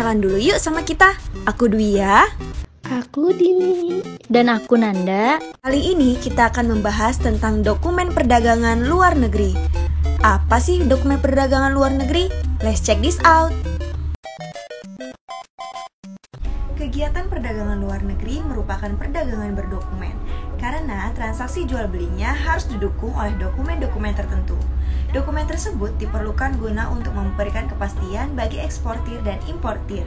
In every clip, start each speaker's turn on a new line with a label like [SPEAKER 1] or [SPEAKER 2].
[SPEAKER 1] kenalan dulu yuk sama kita. Aku Dwi ya.
[SPEAKER 2] Aku Dini. Dan aku Nanda.
[SPEAKER 1] Kali ini kita akan membahas tentang dokumen perdagangan luar negeri. Apa sih dokumen perdagangan luar negeri? Let's check this out. Kegiatan perdagangan luar negeri merupakan perdagangan berdokumen karena transaksi jual belinya harus didukung oleh dokumen-dokumen tertentu. Dokumen tersebut diperlukan guna untuk memberikan kepastian bagi eksportir dan importir.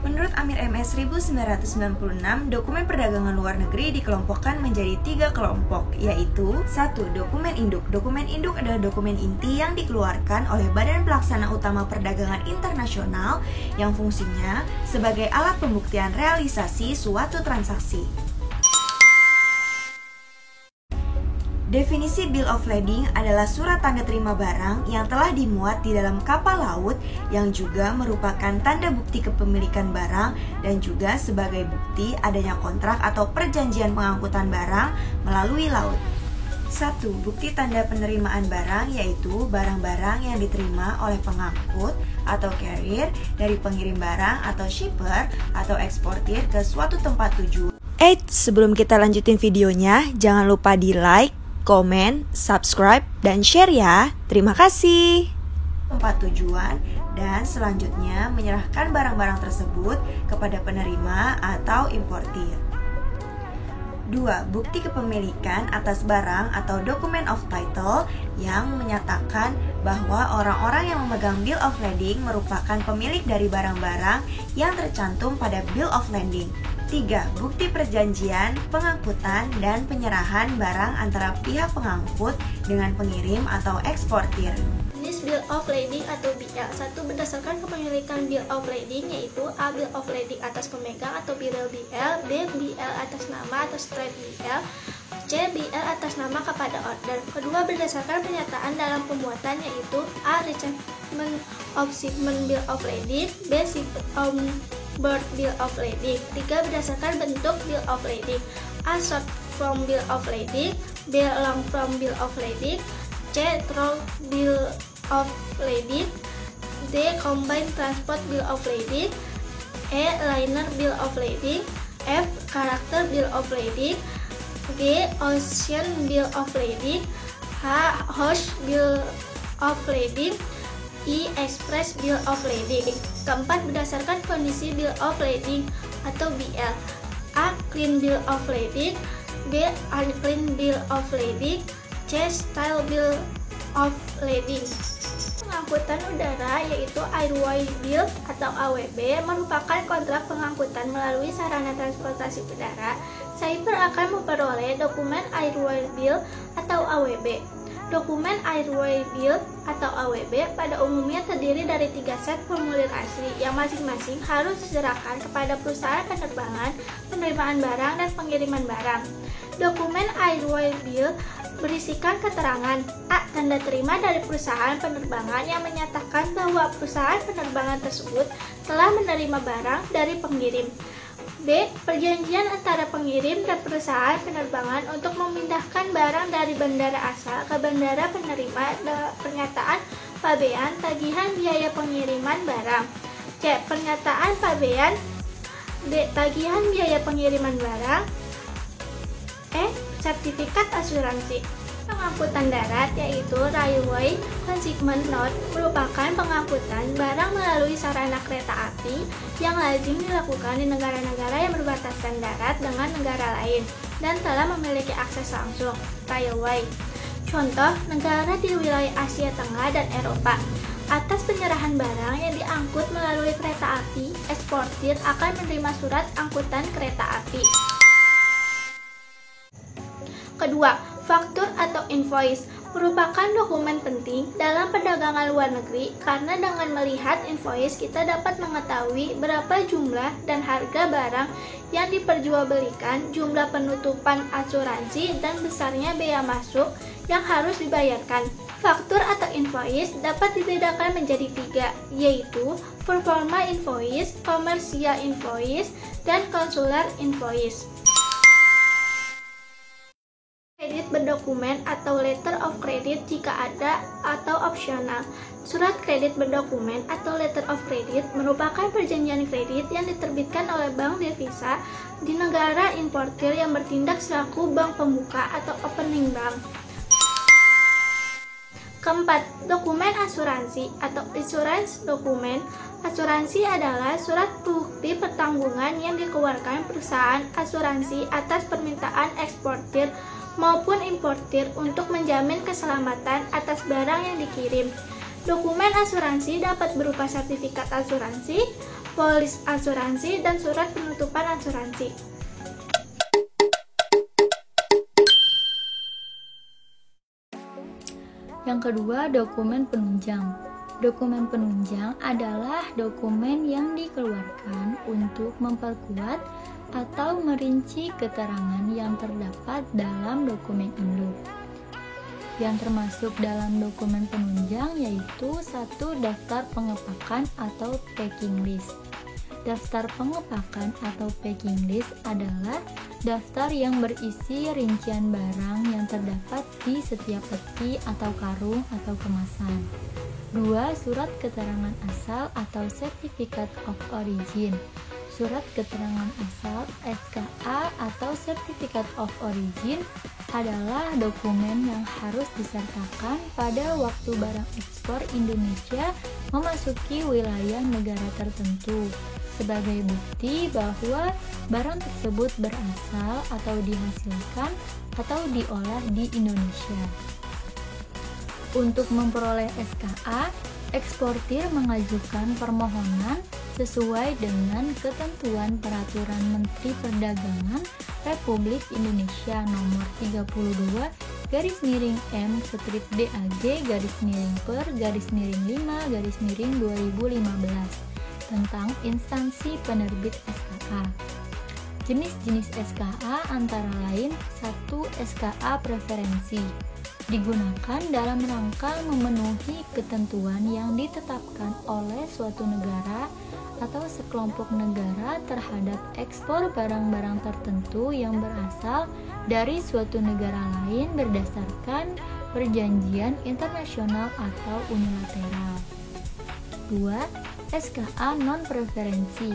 [SPEAKER 1] Menurut Amir MS 1996, dokumen perdagangan luar negeri dikelompokkan menjadi 3 kelompok, yaitu 1. Dokumen induk. Dokumen induk adalah dokumen inti yang dikeluarkan oleh Badan Pelaksana Utama Perdagangan Internasional yang fungsinya sebagai alat pembuktian realisasi suatu transaksi. Definisi Bill of Lading adalah surat tanda terima barang yang telah dimuat di dalam kapal laut yang juga merupakan tanda bukti kepemilikan barang dan juga sebagai bukti adanya kontrak atau perjanjian pengangkutan barang melalui laut. 1. Bukti tanda penerimaan barang yaitu barang-barang yang diterima oleh pengangkut atau carrier dari pengirim barang atau shipper atau eksportir ke suatu tempat tujuan. Sebelum kita lanjutin videonya, jangan lupa di like, komen, subscribe, dan share ya. Terima kasih. Tempat tujuan dan selanjutnya menyerahkan barang-barang tersebut kepada penerima atau importir. 2. Bukti kepemilikan atas barang atau document of title yang menyatakan bahwa orang-orang yang memegang Bill of Lading merupakan pemilik dari barang-barang yang tercantum pada Bill of Lading. 3. Bukti perjanjian, pengangkutan, dan penyerahan barang antara pihak pengangkut dengan pengirim atau eksportir.
[SPEAKER 3] Jenis Bill of Lading atau BL. 1. Berdasarkan kepemilikan Bill of Lading yaitu A. Bill of Lading atas pemegang atau BL. B. BL atas nama atau straight BL. C. BL atas nama kepada order. Kedua, berdasarkan pernyataan dalam pembuatan yaitu A. Receivement of shipment Bill of Lading. B. Bird Bill of Lading. 3. Berdasarkan bentuk Bill of Lading. A. Short form Bill of Lading. B. Long form Bill of Lading. C. Through Bill of Lading. D. Combined Transport Bill of Lading. E. Liner Bill of Lading. F. Character Bill of Lading. G. Ocean Bill of Lading. H. Host Bill of Lading. I. Express Bill of Lading. Keempat, berdasarkan kondisi Bill of Lading atau BL. A. Clean Bill of Lading. B. Unclean Bill of Lading. C. Style Bill of Lading. Pengangkutan udara yaitu Airway Bill atau AWB merupakan kontrak pengangkutan melalui sarana transportasi udara. Shipper akan memperoleh dokumen Airway Bill atau AWB. Dokumen Airway Bill atau AWB pada umumnya terdiri dari 3 set formulir asli yang masing-masing harus diserahkan kepada perusahaan penerbangan, penerimaan barang, dan pengiriman barang. Dokumen Airway Bill berisikan keterangan A. Tanda terima dari perusahaan penerbangan yang menyatakan bahwa perusahaan penerbangan tersebut telah menerima barang dari pengirim. B. Perjanjian antara pengirim dan perusahaan penerbangan untuk memindahkan barang dari bandara asal ke bandara penerima. Pernyataan pabean tagihan biaya pengiriman barang. C. Pernyataan pabean. D. Tagihan biaya pengiriman barang. E. Sertifikat asuransi. Pengangkutan darat yaitu Railway Consignment Note merupakan pengangkutan barang melalui sarana kereta api yang lazim dilakukan di negara-negara yang berbatasan darat dengan negara lain dan telah memiliki akses langsung. Railway. Contoh, negara di wilayah Asia Tengah dan Eropa. Atas penyerahan barang yang diangkut melalui kereta api, eksportir akan menerima surat angkutan kereta api. Kedua, faktur atau invoice merupakan dokumen penting dalam perdagangan luar negeri karena dengan melihat invoice kita dapat mengetahui berapa jumlah dan harga barang yang diperjualbelikan, jumlah penutupan asuransi, dan besarnya bea masuk yang harus dibayarkan. Faktur atau invoice dapat dibedakan menjadi 3, yaitu performa invoice, commercial invoice, dan consular invoice. berdokumen atau letter of credit jika ada atau opsional. Surat kredit berdokumen atau letter of credit merupakan perjanjian kredit yang diterbitkan oleh bank devisa di negara importir yang bertindak selaku bank pembuka atau opening bank. Keempat, dokumen asuransi atau insurance dokumen. Asuransi adalah surat bukti pertanggungan yang dikeluarkan perusahaan asuransi atas permintaan eksportir maupun importir untuk menjamin keselamatan atas barang yang dikirim. Dokumen asuransi dapat berupa sertifikat asuransi, polis asuransi, dan surat penutupan asuransi.
[SPEAKER 2] Yang kedua, dokumen penunjang. Dokumen penunjang adalah dokumen yang dikeluarkan untuk memperkuat atau merinci keterangan yang terdapat dalam dokumen induk. Yang termasuk dalam dokumen penunjang yaitu 1. Daftar pengepakan atau packing list. Daftar pengepakan atau packing list adalah daftar yang berisi rincian barang yang terdapat di setiap peti atau karung atau kemasan. 2. Surat keterangan asal atau Certificate of Origin. Surat keterangan asal SKA atau Certificate of Origin adalah dokumen yang harus disertakan pada waktu barang ekspor Indonesia memasuki wilayah negara tertentu sebagai bukti bahwa barang tersebut berasal atau dihasilkan atau diolah di Indonesia. Untuk memperoleh SKA, eksportir mengajukan permohonan sesuai dengan ketentuan Peraturan Menteri Perdagangan Republik Indonesia Nomor 32/DAG/per/5/2015 tentang instansi penerbit SKA. Jenis-jenis SKA antara lain 1. SKA preferensi digunakan dalam rangka memenuhi ketentuan yang ditetapkan oleh suatu negara atau sekelompok negara terhadap ekspor barang-barang tertentu yang berasal dari suatu negara lain berdasarkan perjanjian internasional atau unilateral. 2. SKA non-preferensi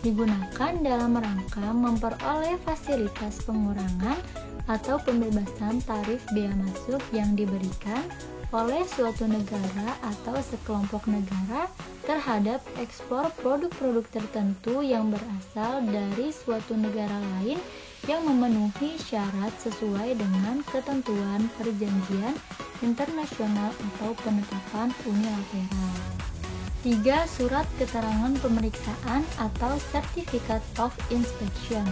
[SPEAKER 2] digunakan dalam rangka memperoleh fasilitas pengurangan atau pembebasan tarif bea masuk yang diberikan oleh suatu negara atau sekelompok negara terhadap ekspor produk-produk tertentu yang berasal dari suatu negara lain yang memenuhi syarat sesuai dengan ketentuan perjanjian internasional atau penetapan unilateral. 3. Surat keterangan pemeriksaan atau Certificate of Inspection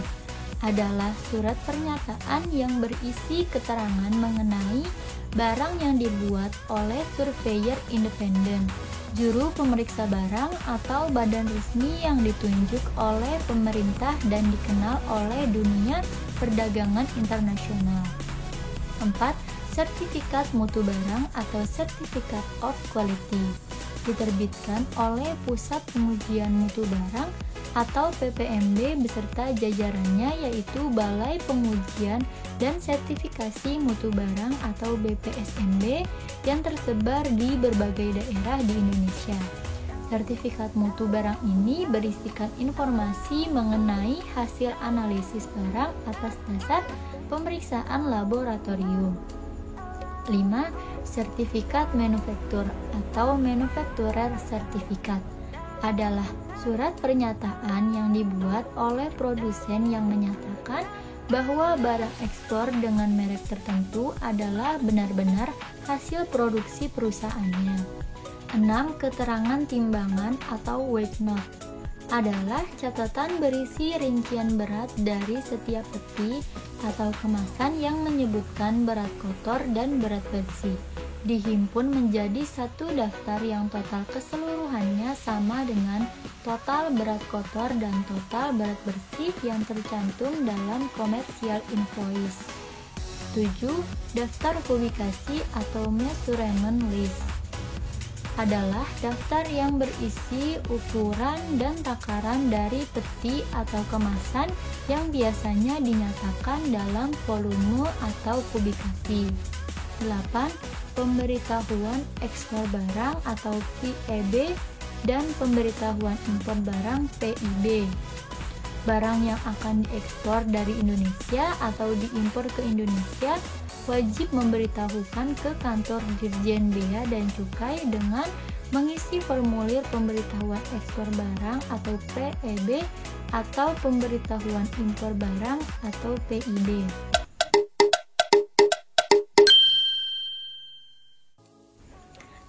[SPEAKER 2] adalah surat pernyataan yang berisi keterangan mengenai barang yang dibuat oleh surveyor independen, juru pemeriksa barang atau badan resmi yang ditunjuk oleh pemerintah dan dikenal oleh dunia perdagangan internasional. 4. Sertifikat mutu barang atau Certificate of Quality diterbitkan oleh Pusat Pengujian Mutu Barang atau PPMB beserta jajarannya yaitu Balai Pengujian dan Sertifikasi Mutu Barang atau BPSMB yang tersebar di berbagai daerah di Indonesia. Sertifikat mutu barang ini berisikan informasi mengenai hasil analisis barang atas dasar pemeriksaan laboratorium. 5. Sertifikat manufaktur atau Manufacturer Certificate adalah surat pernyataan yang dibuat oleh produsen yang menyatakan bahwa barang ekspor dengan merek tertentu adalah benar-benar hasil produksi perusahaannya. 6. Keterangan timbangan atau weight note adalah catatan berisi rincian berat dari setiap peti atau kemasan yang menyebutkan berat kotor dan berat bersih, dihimpun menjadi satu daftar yang total keseluruhannya sama dengan total berat kotor dan total berat bersih yang tercantum dalam commercial invoice. 7. Daftar publikasi atau measurement list adalah daftar yang berisi ukuran dan takaran dari peti atau kemasan yang biasanya dinyatakan dalam volume atau kubikasi. 8. Pemberitahuan ekspor barang atau PEB dan pemberitahuan impor barang PIB. Barang yang akan diekspor dari Indonesia atau diimpor ke Indonesia wajib memberitahukan ke kantor Dirjen Bea dan Cukai dengan mengisi formulir pemberitahuan ekspor barang atau PEB atau pemberitahuan impor barang atau PIB.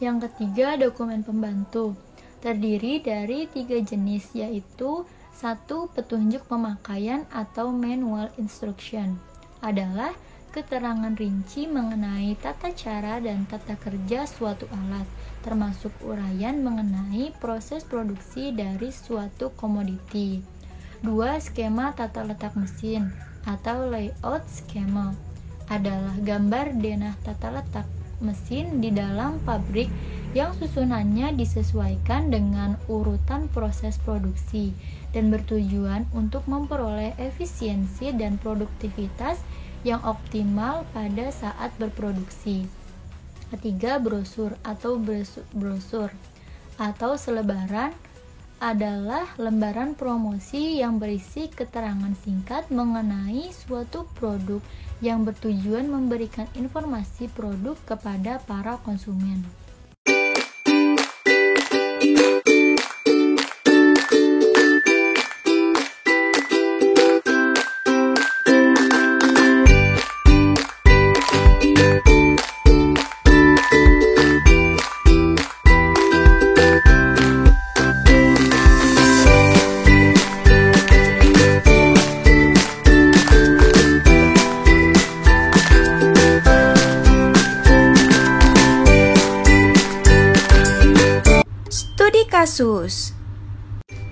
[SPEAKER 2] Yang ketiga, dokumen pembantu. Terdiri dari 3 jenis, yaitu 1. Petunjuk pemakaian atau manual instruction adalah keterangan rinci mengenai tata cara dan tata kerja suatu alat, termasuk uraian mengenai proses produksi dari suatu komoditi. 2. Skema tata letak mesin atau layout schema adalah gambar denah tata letak mesin di dalam pabrik yang susunannya disesuaikan dengan urutan proses produksi dan bertujuan untuk memperoleh efisiensi dan produktivitas yang optimal pada saat berproduksi. Ketiga, brosur atau selebaran adalah lembaran promosi yang berisi keterangan singkat mengenai suatu produk yang bertujuan memberikan informasi produk kepada para konsumen.
[SPEAKER 1] Kasus.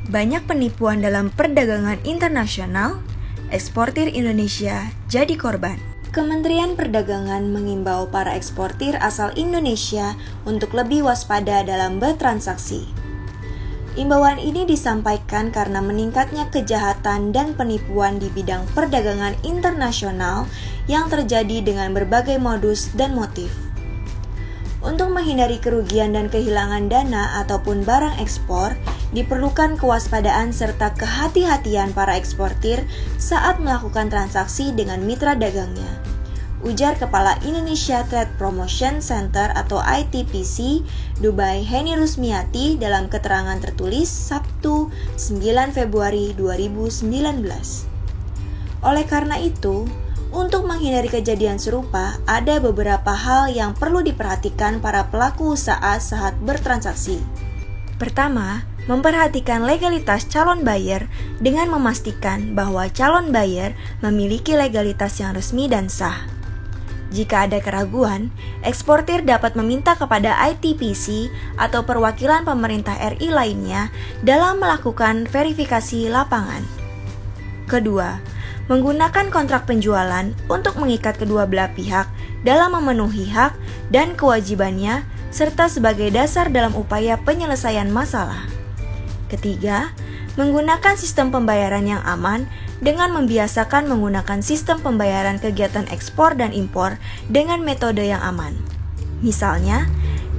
[SPEAKER 1] Banyak penipuan dalam perdagangan internasional, eksportir Indonesia jadi korban. Kementerian Perdagangan mengimbau para eksportir asal Indonesia untuk lebih waspada dalam bertransaksi. Imbauan ini disampaikan karena meningkatnya kejahatan dan penipuan di bidang perdagangan internasional yang terjadi dengan berbagai modus dan motif. Untuk menghindari kerugian dan kehilangan dana ataupun barang ekspor, diperlukan kewaspadaan serta kehati-hatian para eksportir saat melakukan transaksi dengan mitra dagangnya. Ujar Kepala Indonesia Trade Promotion Center atau ITPC, Dubai Heni Rusmiati dalam keterangan tertulis Sabtu 9 Februari 2019. Oleh karena itu, untuk menghindari kejadian serupa, ada beberapa hal yang perlu diperhatikan para pelaku usaha saat bertransaksi. Pertama, memperhatikan legalitas calon buyer dengan memastikan bahwa calon buyer memiliki legalitas yang resmi dan sah. Jika ada keraguan, eksportir dapat meminta kepada ITPC atau perwakilan pemerintah RI lainnya dalam melakukan verifikasi lapangan. Kedua, menggunakan kontrak penjualan untuk mengikat kedua belah pihak dalam memenuhi hak dan kewajibannya serta sebagai dasar dalam upaya penyelesaian masalah. Ketiga, menggunakan sistem pembayaran yang aman dengan membiasakan menggunakan sistem pembayaran kegiatan ekspor dan impor dengan metode yang aman. Misalnya,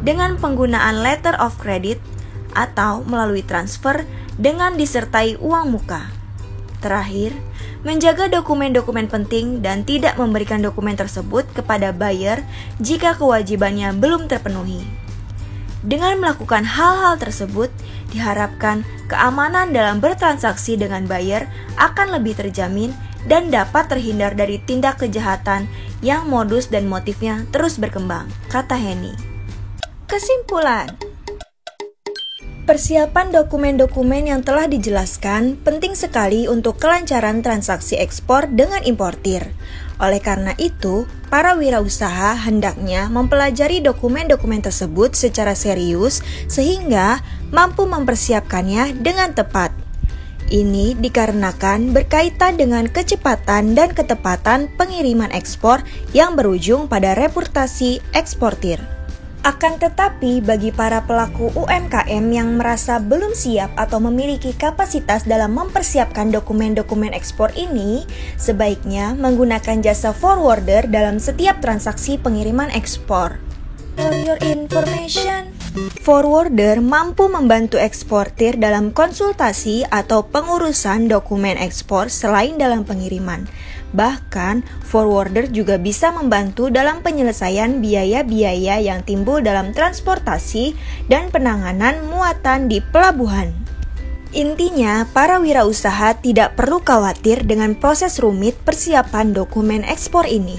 [SPEAKER 1] dengan penggunaan letter of credit atau melalui transfer dengan disertai uang muka. Terakhir, menjaga dokumen-dokumen penting dan tidak memberikan dokumen tersebut kepada buyer jika kewajibannya belum terpenuhi. Dengan melakukan hal-hal tersebut, diharapkan keamanan dalam bertransaksi dengan buyer akan lebih terjamin dan dapat terhindar dari tindak kejahatan yang modus dan motifnya terus berkembang, kata Heni. Kesimpulan: persiapan dokumen-dokumen yang telah dijelaskan penting sekali untuk kelancaran transaksi ekspor dengan importir. Oleh karena itu, para wirausaha hendaknya mempelajari dokumen-dokumen tersebut secara serius sehingga mampu mempersiapkannya dengan tepat. Ini dikarenakan berkaitan dengan kecepatan dan ketepatan pengiriman ekspor yang berujung pada reputasi eksportir. Akan tetapi, bagi para pelaku UMKM yang merasa belum siap atau memiliki kapasitas dalam mempersiapkan dokumen-dokumen ekspor ini, sebaiknya menggunakan jasa forwarder dalam setiap transaksi pengiriman ekspor. For your information, forwarder mampu membantu eksportir dalam konsultasi atau pengurusan dokumen ekspor selain dalam pengiriman. Bahkan, forwarder juga bisa membantu dalam penyelesaian biaya-biaya yang timbul dalam transportasi dan penanganan muatan di pelabuhan. Intinya, para wirausaha tidak perlu khawatir dengan proses rumit persiapan dokumen ekspor ini.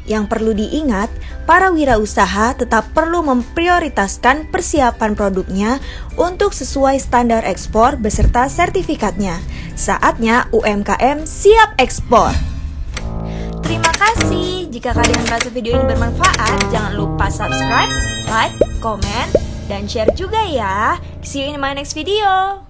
[SPEAKER 1] Yang perlu diingat, para wirausaha tetap perlu memprioritaskan persiapan produknya untuk sesuai standar ekspor beserta sertifikatnya. Saatnya UMKM siap ekspor. Terima kasih. Jika kalian merasa video ini bermanfaat, jangan lupa subscribe, like, komen, dan share juga ya. See you in my next video.